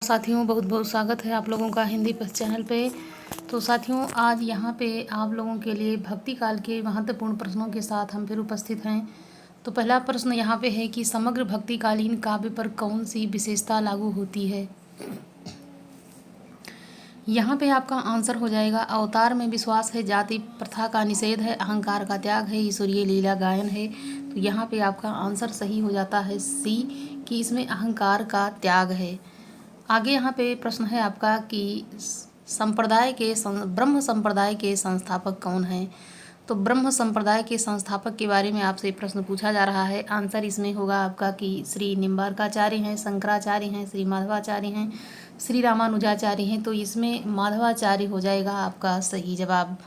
साथियों, बहुत बहुत स्वागत है आप लोगों का हिंदी पथ चैनल पे। तो साथियों, आज यहाँ पे आप लोगों के लिए भक्ति काल के महत्वपूर्ण प्रश्नों के साथ हम फिर उपस्थित हैं। तो पहला प्रश्न यहाँ पे है कि समग्र भक्तिकालीन काव्य पर कौन सी विशेषता लागू होती है। यहाँ पे आपका आंसर हो जाएगा अवतार में विश्वास है, जाति प्रथा का निषेध है, अहंकार का त्याग है, ईश्वरीय लीला गायन है। तो यहाँ पे आपका आंसर सही हो जाता है सी, कि इसमें अहंकार का त्याग है। आगे यहाँ पे प्रश्न है आपका कि ब्रह्म संप्रदाय के संस्थापक कौन हैं। तो ब्रह्म संप्रदाय के संस्थापक के बारे में आपसे प्रश्न पूछा जा रहा है। आंसर इसमें होगा आपका कि श्री निम्बार्काचार्य हैं, शंकराचार्य हैं, श्री माधवाचार्य हैं, श्री रामानुजाचार्य हैं। तो इसमें माधवाचार्य हो जाएगा आपका सही जवाब।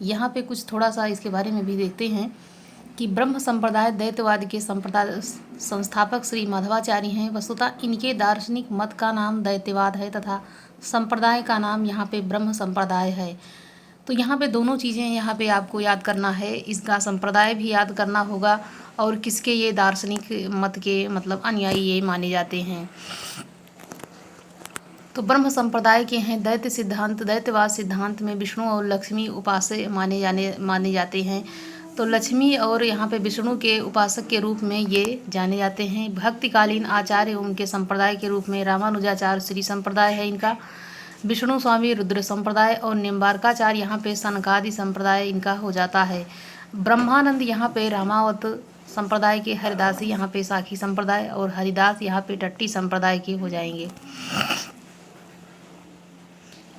यहाँ पे कुछ थोड़ा सा इसके बारे में भी देखते हैं कि ब्रह्म संप्रदाय दैत्यवाद के संस्थापक श्री माधवाचार्य हैं। वस्तुतः इनके दार्शनिक मत का नाम दैत्यवाद है तथा संप्रदाय का नाम यहाँ पे ब्रह्म संप्रदाय है। तो यहाँ पे दोनों चीज़ें यहाँ पे आपको याद करना है, इसका संप्रदाय भी याद करना होगा और किसके ये दार्शनिक मत के मतलब अनुयायी ये माने जाते हैं। तो ब्रह्म संप्रदाय के हैं दैत्यवाद सिद्धांत में विष्णु और लक्ष्मी उपास्य माने जाते हैं। तो लक्ष्मी और यहाँ पे विष्णु के उपासक के रूप में ये जाने जाते हैं। भक्तिकालीन आचार्य उनके संप्रदाय के रूप में रामानुजाचार्य श्री संप्रदाय है इनका, विष्णु स्वामी रुद्र संप्रदाय और निम्बार्काचार्य यहाँ पे सनकादि संप्रदाय इनका हो जाता है। ब्रह्मानंद यहाँ पे रामावत संप्रदाय के, हरिदासी यहाँ पे साखी संप्रदाय और हरिदास यहाँ पे टट्टी संप्रदाय के हो जाएंगे।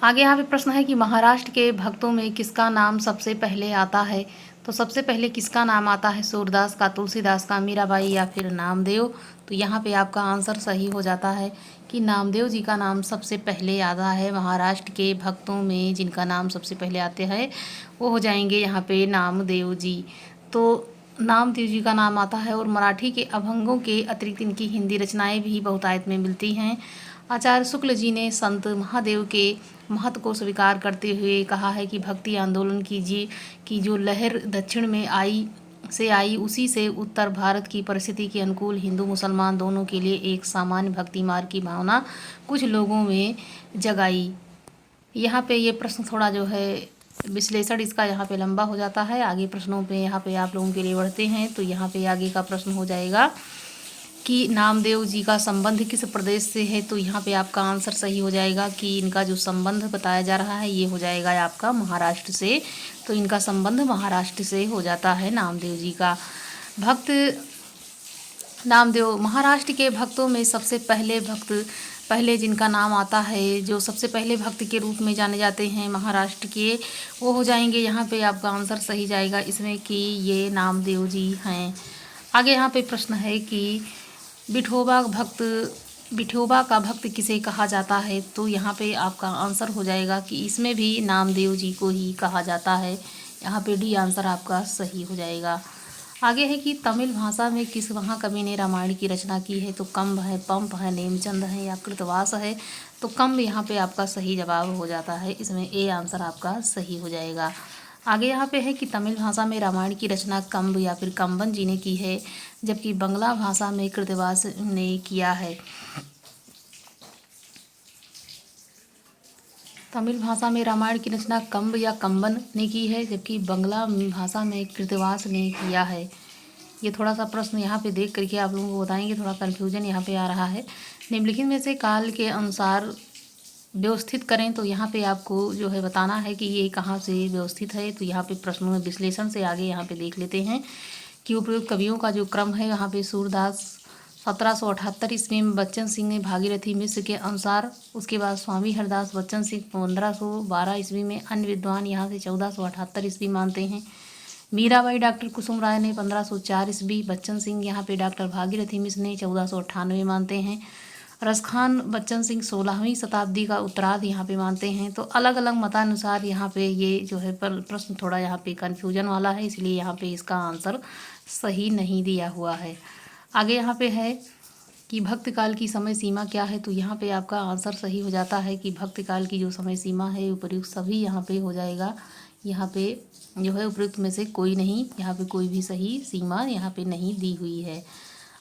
आगे यहाँ पे प्रश्न है कि महाराष्ट्र के भक्तों में किसका नाम सबसे पहले आता है। तो सबसे पहले किसका नाम आता है, सूरदास का, तुलसीदास का, मीराबाई या फिर नामदेव। तो यहाँ पे आपका आंसर सही हो जाता है कि नामदेव जी का नाम सबसे पहले आता है। महाराष्ट्र के भक्तों में जिनका नाम सबसे पहले आते हैं वो हो जाएंगे यहाँ पे नामदेव जी। तो नामदेव जी का नाम आता है और मराठी के अभंगों के अतिरिक्त इनकी हिंदी रचनाएं भी बहुतायत में मिलती हैं। आचार्य शुक्ल जी ने संत महादेव के महत्व को स्वीकार करते हुए कहा है कि भक्ति आंदोलन की जो लहर दक्षिण में आई उसी से उत्तर भारत की परिस्थिति के अनुकूल हिंदू मुसलमान दोनों के लिए एक सामान्य भक्ति मार्ग की भावना कुछ लोगों में जगाई। यहाँ पे ये प्रश्न थोड़ा जो है विश्लेषण इसका यहाँ पे लंबा हो जाता है। आगे प्रश्नों पे यहाँ पे आप लोगों के लिए बढ़ते हैं। तो यहाँ पे आगे का प्रश्न हो जाएगा कि नामदेव जी का संबंध किस प्रदेश से है। तो यहाँ पे आपका आंसर सही हो जाएगा कि इनका जो संबंध बताया जा रहा है ये हो जाएगा आपका महाराष्ट्र से। तो इनका संबंध महाराष्ट्र से हो जाता है नामदेव जी का। भक्त नामदेव महाराष्ट्र के भक्तों में सबसे पहले जिनका नाम आता है, जो सबसे पहले भक्त के रूप में जाने जाते हैं महाराष्ट्र के, वो हो जाएंगे यहाँ पे आपका आंसर सही जाएगा इसमें कि ये नामदेव जी हैं। आगे यहाँ पे प्रश्न है कि विठोबा का भक्त किसे कहा जाता है। तो यहाँ पे आपका आंसर हो जाएगा कि इसमें भी नामदेव जी को ही कहा जाता है। यहाँ पे डी आंसर आपका सही हो जाएगा। आगे है कि तमिल भाषा में किस महाकवि ने रामायण की रचना की है। तो कम्ब है, पंप है, नेमचंद है या कृतवास है। तो कम्ब यहाँ पे आपका सही जवाब हो जाता है, इसमें ए आंसर आपका सही हो जाएगा। आगे यहाँ पे है कि तमिल भाषा में रामायण की रचना कम्ब या फिर कम्बन जी ने की है, जबकि बंगला भाषा में कृतवास ने किया है। तमिल भाषा में रामायण की रचना कम्ब या कम्बन ने की है, जबकि बंगला भाषा में कृतवास ने किया है। ये थोड़ा सा प्रश्न यहाँ पे देख करके आप लोगों को बताएंगे, थोड़ा कन्फ्यूजन यहाँ पे आ रहा है। निम्नलिखित में से काल के अनुसार व्यवस्थित करें। तो यहाँ पे आपको जो है बताना है कि ये कहाँ से व्यवस्थित है। तो यहाँ पे प्रश्नों में विश्लेषण से आगे यहाँ पे देख लेते हैं कि उपयुक्त कवियों का जो क्रम है। यहाँ पे सूरदास 1778 ईस्वी में, बच्चन सिंह ने भागीरथी मिश्र के अनुसार, उसके बाद स्वामी हरदास बच्चन सिंह 1512 ईस्वी में, अन्य विद्वान यहाँ से 1478 ईस्वी मानते हैं। मीराबाई डॉक्टर कुसुम राय ने 1504 ईस्वी, बच्चन सिंह यहाँ पे डॉक्टर भागीरथी मिश्र ने 1498 मानते हैं। रसखान बच्चन सिंह 16वीं शताब्दी का उत्तरार्ध यहाँ पे मानते हैं। तो अलग अलग मतानुसार यहाँ पे ये जो है प्रश्न थोड़ा यहाँ पे कन्फ्यूजन वाला है, इसलिए यहाँ पे इसका आंसर सही नहीं दिया हुआ है। आगे यहाँ पे है कि भक्त काल की समय सीमा क्या है। तो यहाँ पे आपका आंसर सही हो जाता है कि भक्त काल की जो समय सीमा है उपयुक्त सभी यहाँ पे हो जाएगा। यहाँ पे जो है उपयुक्त में से कोई नहीं, यहाँ पे कोई भी सही सीमा यहाँ पे नहीं दी हुई है।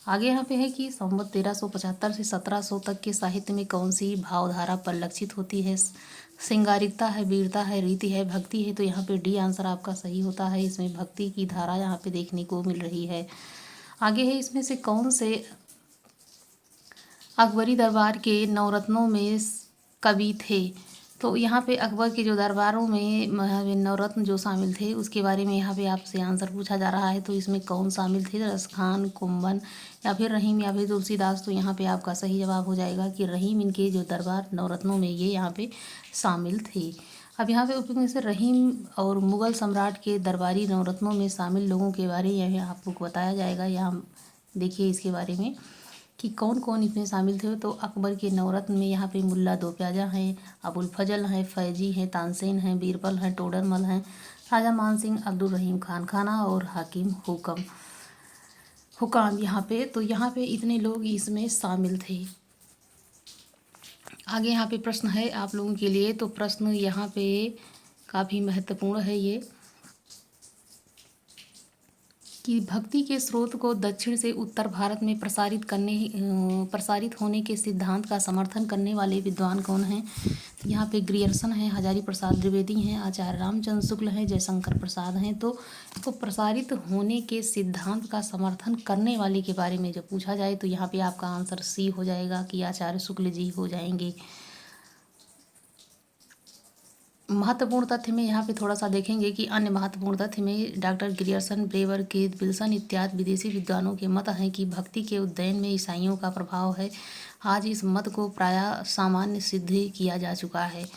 आगे यहाँ पे है कि संवत 1375 से 1700 तक के साहित्य में कौन सी भावधारा परिलक्षित होती है। श्रृंगारिकता है, वीरता है, रीति है, भक्ति है। तो यहाँ पे डी आंसर आपका सही होता है। इसमें भक्ति की धारा यहाँ पे देखने को मिल रही है। आगे है इसमें से कौन से अकबरी दरबार के नवरत्नों में कवि थे। तो यहाँ पे अकबर के जो दरबारों में नवरत्न जो शामिल थे उसके बारे में यहाँ पे आपसे आंसर पूछा जा रहा है। तो इसमें कौन शामिल थे, रसखान, कुंभन या फिर रहीम या फिर तुलसीदास। तो यहाँ पे आपका सही जवाब हो जाएगा कि रहीम इनके जो दरबार नवरत्नों में ये यहाँ पे शामिल थे। अब यहाँ पे उपयोग में से रहीम और मुग़ल सम्राट के दरबारी नवरत्नों में शामिल लोगों के बारे में आपको बताया जाएगा। यहाँ देखिए इसके बारे में कि कौन कौन इसमें शामिल थे। तो अकबर के नवरत्न में यहाँ पे मुल्ला दो प्याजा हैं, अबुल फजल हैं, फैजी हैं, तानसेन हैं, बीरबल हैं, टोडरमल हैं, राजा मान सिंह, अब्दुल रहीम खान खाना और हाकिम हुकाम यहाँ पे। तो यहाँ पे इतने लोग इसमें शामिल थे। आगे यहाँ पे प्रश्न है आप लोगों के लिए। तो प्रश्न यहाँ पे काफ़ी महत्वपूर्ण है ये कि भक्ति के स्रोत को दक्षिण से उत्तर भारत में प्रसारित होने के सिद्धांत का समर्थन करने वाले विद्वान कौन हैं। यहाँ पे ग्रियर्सन हैं, हजारी प्रसाद द्विवेदी हैं, आचार्य रामचंद्र शुक्ल हैं, जयशंकर प्रसाद हैं। तो प्रसारित होने के सिद्धांत का समर्थन करने वाले के बारे में जब पूछा जाए तो यहाँ पे आपका आंसर सी हो जाएगा कि आचार्य शुक्ल जी हो जाएंगे। महत्वपूर्ण तथ्य में यहाँ पे थोड़ा सा देखेंगे कि अन्य महत्वपूर्ण तथ्य में doctor Grierson, Brewer, Keith Wilson इत्यादि विदेशी विद्वानों के मत हैं कि भक्ति के उद्दयन में ईसाइयों का प्रभाव है। आज इस मत को प्रायः सामान्य सिद्ध किया जा चुका है।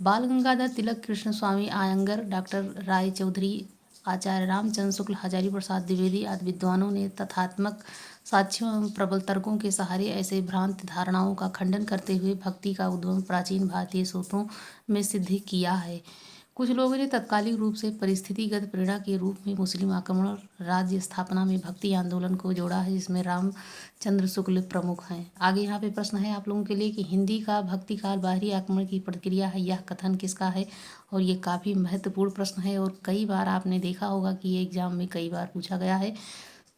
बाल गंगाधर तिलक, कृष्ण स्वामी आयंगर, डॉक्टर राय चौधरी, आचार्य रामचंद्र शुक्ल, हजारी प्रसाद द्विवेदी आदि विद्वानों ने तथ्यात्मक साक्ष्यों एवं प्रबल तर्कों के सहारे ऐसे भ्रांत धारणाओं का खंडन करते हुए भक्ति का उद्गम प्राचीन भारतीय स्रोतों में सिद्ध किया है। कुछ लोगों ने तत्कालिक रूप से परिस्थितिगत प्रेरणा के रूप में मुस्लिम आक्रमण राज्य स्थापना में भक्ति आंदोलन को जोड़ा है, जिसमें रामचंद्र शुक्ल प्रमुख हैं। आगे यहाँ पे प्रश्न है आप लोगों के लिए कि हिंदी का भक्ति काल बाहरी आक्रमण की प्रतिक्रिया है, यह कथन किसका है। और ये काफ़ी महत्वपूर्ण प्रश्न है और कई बार आपने देखा होगा कि ये एग्जाम में कई बार पूछा गया है।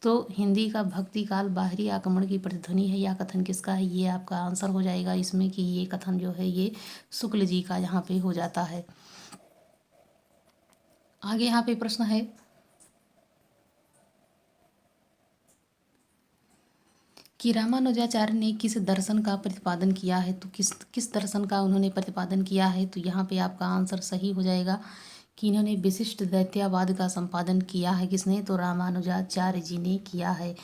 तो हिंदी का भक्ति काल बाहरी आक्रमण की प्रतिध्वनि है, यह कथन किसका है। ये आपका आंसर हो जाएगा इसमें कि ये कथन जो है ये शुक्ल जी का यहाँ पे हो जाता है। आगे यहाँ पे प्रश्न है कि रामानुजाचार्य ने किस दर्शन का प्रतिपादन किया है। तो किस दर्शन का उन्होंने प्रतिपादन किया है। तो यहाँ पे आपका आंसर सही हो जाएगा कि इन्होंने विशिष्ट दैत्यावाद का संपादन किया है। किसने, तो रामानुजाचार्य जी ने किया है।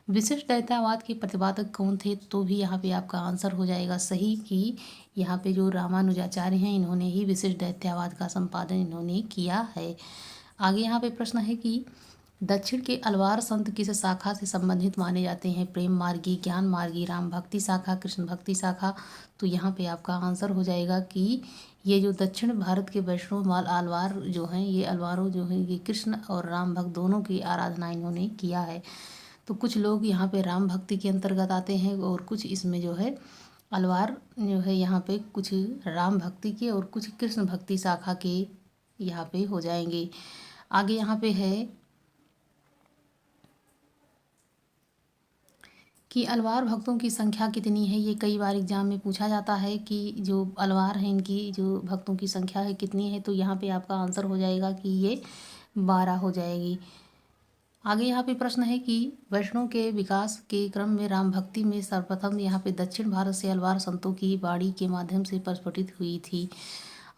विशिष्ट दैत्यावाद के प्रतिपादक कौन थे, तो भी यहाँ पे आपका आंसर हो जाएगा सही कि यहाँ पे जो रामानुजाचार्य हैं इन्होंने ही विशिष्ट दैत्यावाद का संपादन इन्होंने किया है। आगे यहाँ पे प्रश्न है कि दक्षिण के अलवार संत किस शाखा से संबंधित माने जाते हैं। प्रेम मार्गी, ज्ञान मार्गी, राम भक्ति शाखा, कृष्ण भक्ति शाखा। तो यहाँ पे आपका आंसर हो जाएगा कि ये जो दक्षिण भारत के वैष्णव अलवार जो हैं, ये अलवारों जो हैं ये कृष्ण और राम भक्त दोनों की आराधना इन्होंने किया है। तो कुछ लोग यहाँ पे राम भक्ति के अंतर्गत आते हैं और कुछ इसमें जो है अलवार जो है यहाँ पे कुछ राम भक्ति के और कुछ कृष्ण भक्ति शाखा के यहाँ पे हो जाएंगे। आगे यहाँ पे है कि अलवार भक्तों की संख्या कितनी है। ये कई बार एग्जाम में पूछा जाता है कि जो अलवार हैं इनकी जो भक्तों की संख्या है कितनी है। तो यहाँ पे आपका आंसर हो जाएगा कि ये 12 हो जाएगी। आगे यहाँ पे प्रश्न है कि वैष्णव के विकास के क्रम में राम भक्ति में सर्वप्रथम यहाँ पे दक्षिण भारत से अलवार संतों की बाड़ी के माध्यम से प्रस्फुटित हुई थी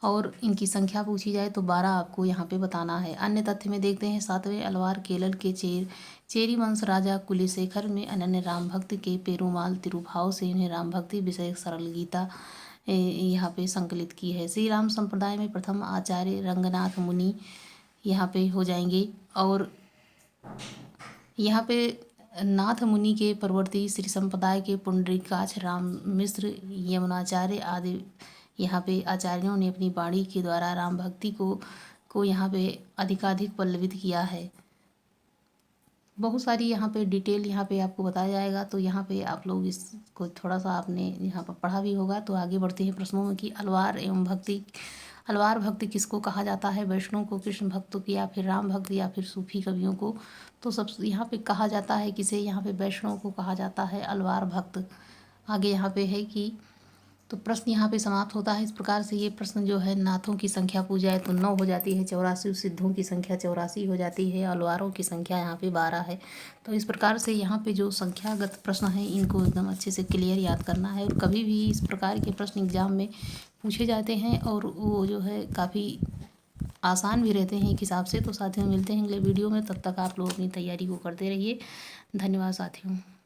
और इनकी संख्या पूछी जाए तो 12 आपको यहाँ पे बताना है। अन्य तथ्य में देखते हैं 7वें अलवार केरल के चेरी वंश राजा कुलशेखर में अनन्य राम भक्त के पेरुमाल तिरुभाव से इन्हें राम भक्ति विषय सरल गीता यहाँ पे संकलित की है। श्री राम संप्रदाय में प्रथम आचार्य रंगनाथ मुनि यहाँ पे हो जाएंगे और यहाँ पे नाथ मुनि के परवर्ती श्री संप्रदाय के पुंडरीकाक्ष राम मिश्र यमुनाचार्य आदि यहाँ पे आचार्यों ने अपनी वाणी के द्वारा राम भक्ति को यहाँ पे अधिकाधिक पल्लवित किया है। बहुत सारी यहाँ पे डिटेल यहाँ पे आपको बताया जाएगा। तो यहाँ पे आप लोग इसको थोड़ा सा आपने यहाँ पर पढ़ा भी होगा। तो आगे बढ़ते हैं प्रश्नों में कि अलवार एवं भक्ति अलवार भक्त किसको कहा जाता है, वैष्णव को, कृष्ण भक्तों की, या फिर राम भक्त, या फिर सूफी कवियों को। तो सब यहाँ पे कहा जाता है किसे, यहाँ पे वैष्णव को कहा जाता है अलवार भक्त। आगे यहाँ पे है कि तो प्रश्न यहाँ पे समाप्त होता है। इस प्रकार से ये प्रश्न जो है, नाथों की संख्या पूछा जाए तो 9 हो जाती है, 84 सिद्धों की संख्या 84 हो जाती है, अलवारों की संख्या यहाँ पे 12 है। तो इस प्रकार से यहाँ पे जो संख्यागत प्रश्न है इनको एकदम अच्छे से क्लियर याद करना है। और कभी भी इस प्रकार के प्रश्न एग्जाम में पूछे जाते हैं और वो जो है काफ़ी आसान भी रहते हैं एक हिसाब से। तो साथियों मिलते हैं अगले वीडियो में, तब तक आप लोग अपनी तैयारी को करते रहिए। धन्यवाद साथियों।